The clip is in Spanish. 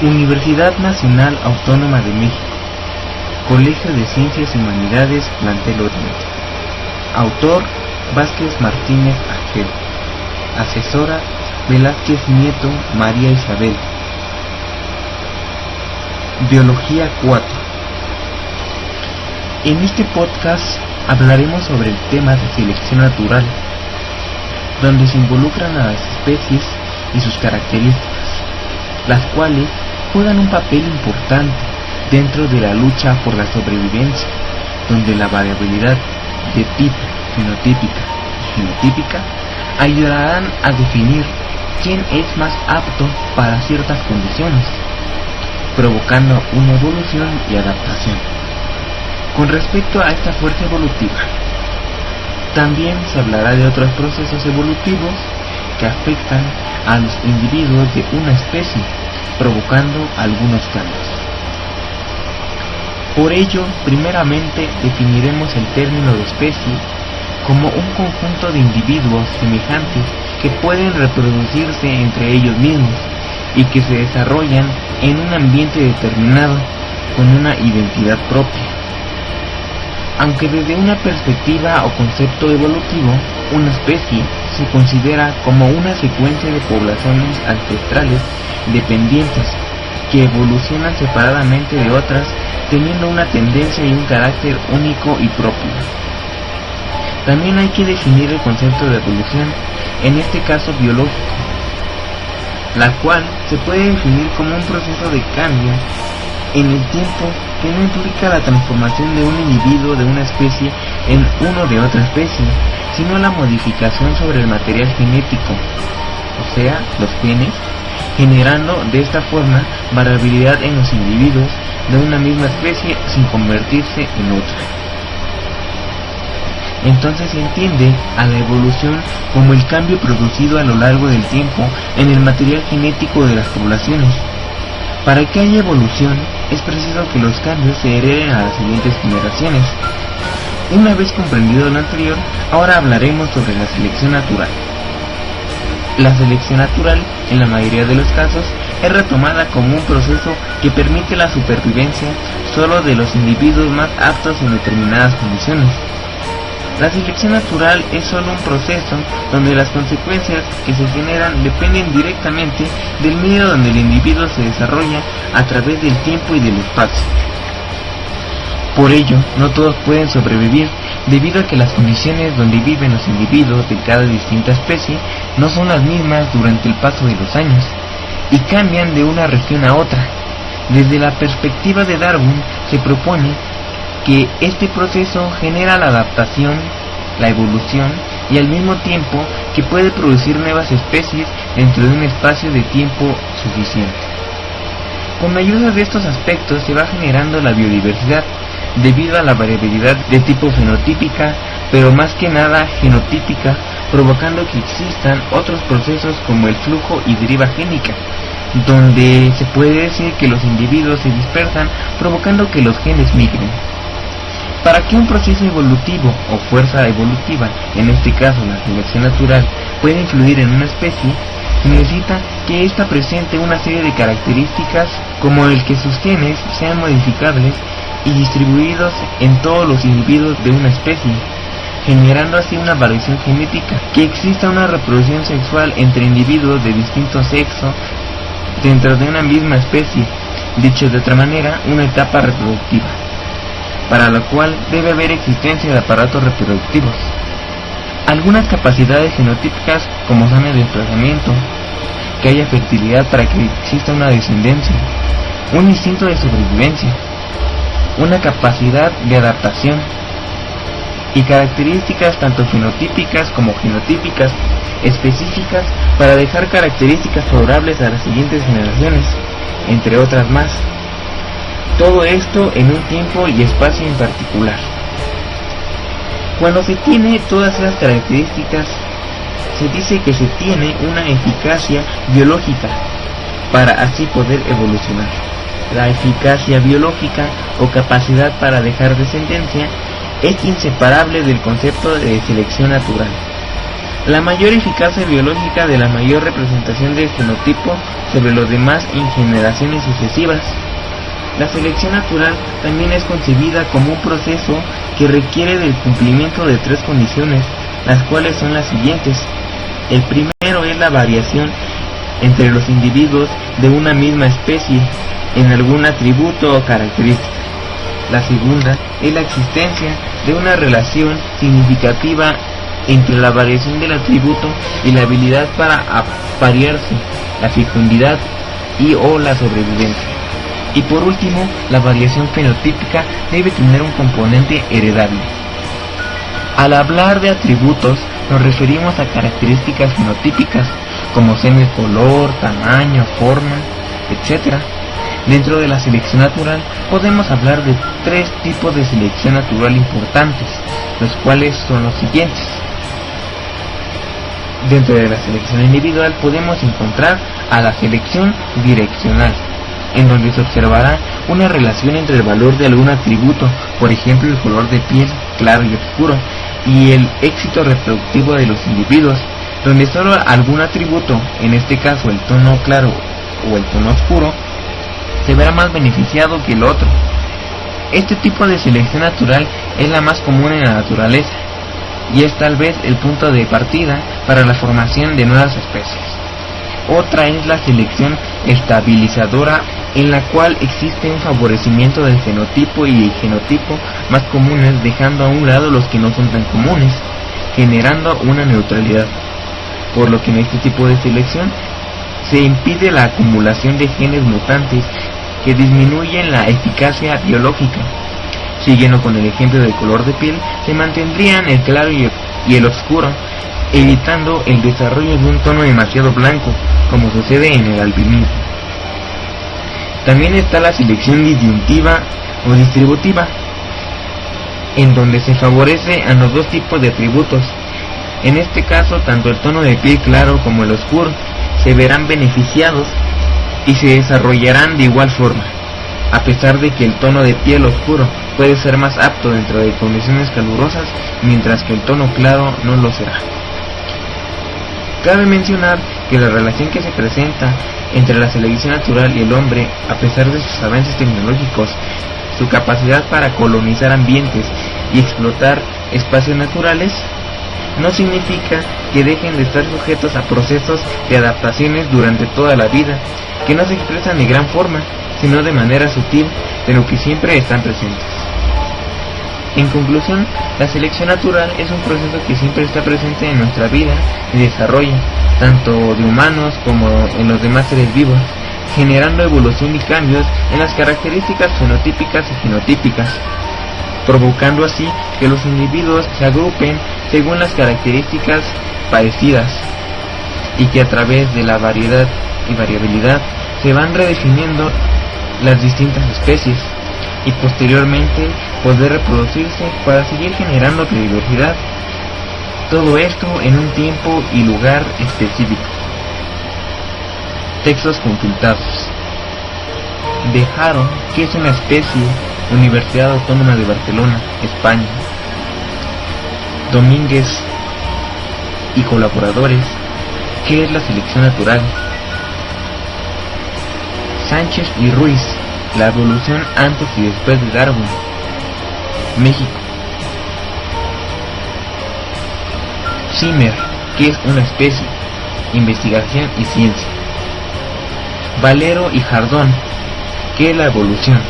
Universidad Nacional Autónoma de México, Colegio de Ciencias y Humanidades, Plantel Oriente. Autor: Vázquez Martínez Agel. Asesora: Velázquez Nieto María Isabel. Biología 4. En este podcast hablaremos sobre el tema de selección natural, donde se involucran a las especies y sus características, las cuales juegan un papel importante dentro de la lucha por la sobrevivencia, donde la variabilidad de tipo, fenotípica y genotípica ayudarán a definir quién es más apto para ciertas condiciones, provocando una evolución y adaptación. Con respecto a esta fuerza evolutiva, también se hablará de otros procesos evolutivos que afectan a los individuos de una especie, provocando algunos cambios. Por ello, primeramente definiremos el término de especie como un conjunto de individuos semejantes que pueden reproducirse entre ellos mismos y que se desarrollan en un ambiente determinado con una identidad propia. Aunque desde una perspectiva o concepto evolutivo, una especie se considera como una secuencia de poblaciones ancestrales dependientes que evolucionan separadamente de otras, teniendo una tendencia y un carácter único y propio. También hay que definir el concepto de evolución, en este caso biológico, la cual se puede definir como un proceso de cambio en el tiempo que no implica la transformación de un individuo de una especie en uno de otra especie, sino la modificación sobre el material genético, o sea, los genes, generando de esta forma variabilidad en los individuos de una misma especie sin convertirse en otra. Entonces se entiende a la evolución como el cambio producido a lo largo del tiempo en el material genético de las poblaciones. Para que haya evolución, es preciso que los cambios se hereden a las siguientes generaciones. Una vez comprendido lo anterior, ahora hablaremos sobre la selección natural. La selección natural, en la mayoría de los casos, es retomada como un proceso que permite la supervivencia solo de los individuos más aptos en determinadas condiciones. La selección natural es solo un proceso donde las consecuencias que se generan dependen directamente del medio donde el individuo se desarrolla a través del tiempo y del espacio. Por ello, no todos pueden sobrevivir, debido a que las condiciones donde viven los individuos de cada distinta especie no son las mismas durante el paso de los años, y cambian de una región a otra. Desde la perspectiva de Darwin, se propone que este proceso genera la adaptación, la evolución, y al mismo tiempo que puede producir nuevas especies dentro de un espacio de tiempo suficiente. Con la ayuda de estos aspectos se va generando la biodiversidad, debido a la variabilidad de tipo fenotípica, pero más que nada genotípica, provocando que existan otros procesos como el flujo y deriva génica, donde se puede decir que los individuos se dispersan, provocando que los genes migren. Para que un proceso evolutivo o fuerza evolutiva, en este caso la selección natural, pueda influir en una especie, se necesita que ésta presente una serie de características como el que sus genes sean modificables y distribuidos en todos los individuos de una especie, generando así una variación genética, que exista una reproducción sexual entre individuos de distinto sexo dentro de una misma especie, dicho de otra manera, una etapa reproductiva, para lo cual debe haber existencia de aparatos reproductivos. Algunas capacidades genotípicas, como son el desplazamiento, que haya fertilidad para que exista una descendencia, un instinto de sobrevivencia, una capacidad de adaptación, y características tanto fenotípicas como genotípicas específicas para dejar características favorables a las siguientes generaciones, entre otras más. Todo esto en un tiempo y espacio en particular. Cuando se tiene todas esas características, se dice que se tiene una eficacia biológica para así poder evolucionar. La eficacia biológica o capacidad para dejar descendencia es inseparable del concepto de selección natural, La mayor eficacia biológica de la mayor representación del fenotipo sobre los demás en generaciones sucesivas. La selección natural también es concebida como un proceso que requiere del cumplimiento de 3 condiciones, las cuales son las siguientes. El primero es la variación entre los individuos de una misma especie en algún atributo o característica. La segunda es la existencia de una relación significativa entre la variación del atributo y la habilidad para aparearse, la fecundidad y o la sobrevivencia. Y por último, la variación fenotípica debe tener un componente heredable. Al hablar de atributos, nos referimos a características fenotípicas, como son el color, tamaño, forma, etc. Dentro de la selección natural, podemos hablar de 3 tipos de selección natural importantes, los cuales son los siguientes. Dentro de la selección individual podemos encontrar a la selección direccional, en donde se observará una relación entre el valor de algún atributo, por ejemplo el color de piel claro y oscuro, y el éxito reproductivo de los individuos, donde solo algún atributo, en este caso el tono claro o el tono oscuro, se verá más beneficiado que el otro. Este tipo de selección natural es la más común en la naturaleza, y es tal vez el punto de partida para la formación de nuevas especies. Otra es la selección estabilizadora, en la cual existe un favorecimiento del fenotipo y el genotipo más comunes, dejando a un lado los que no son tan comunes, generando una neutralidad. Por lo que en este tipo de selección se impide la acumulación de genes mutantes que disminuyen la eficacia biológica. Siguiendo con el ejemplo del color de piel, se mantendrían el claro y el oscuro, evitando el desarrollo de un tono demasiado blanco, como sucede en el albinismo. También está la selección disyuntiva o distributiva, en donde se favorece a los 2 tipos de atributos. En este caso, tanto el tono de piel claro como el oscuro se verán beneficiados y se desarrollarán de igual forma, a pesar de que el tono de piel oscuro puede ser más apto dentro de condiciones calurosas, mientras que el tono claro no lo será. Cabe mencionar que la relación que se presenta entre la selección natural y el hombre, a pesar de sus avances tecnológicos, su capacidad para colonizar ambientes y explotar espacios naturales, no significa que dejen de estar sujetos a procesos de adaptaciones durante toda la vida, que no se expresan de gran forma, sino de manera sutil, pero que siempre están presentes. En conclusión, la selección natural es un proceso que siempre está presente en nuestra vida y desarrollo, tanto de humanos como en los demás seres vivos, generando evolución y cambios en las características fenotípicas y genotípicas, provocando así que los individuos se agrupen según las características parecidas, y que a través de la variedad y variabilidad se van redefiniendo las distintas especies, y posteriormente poder reproducirse para seguir generando biodiversidad. Todo esto en un tiempo y lugar específico. Textos consultados. De Haro, que es una especie, Universidad Autónoma de Barcelona, España. Domínguez y colaboradores, ¿qué es la selección natural? Sánchez y Ruiz, la evolución antes y después de Darwin, México. Zimmer, ¿qué es una especie? Investigación y ciencia. Valero y Jardón, ¿qué es la evolución?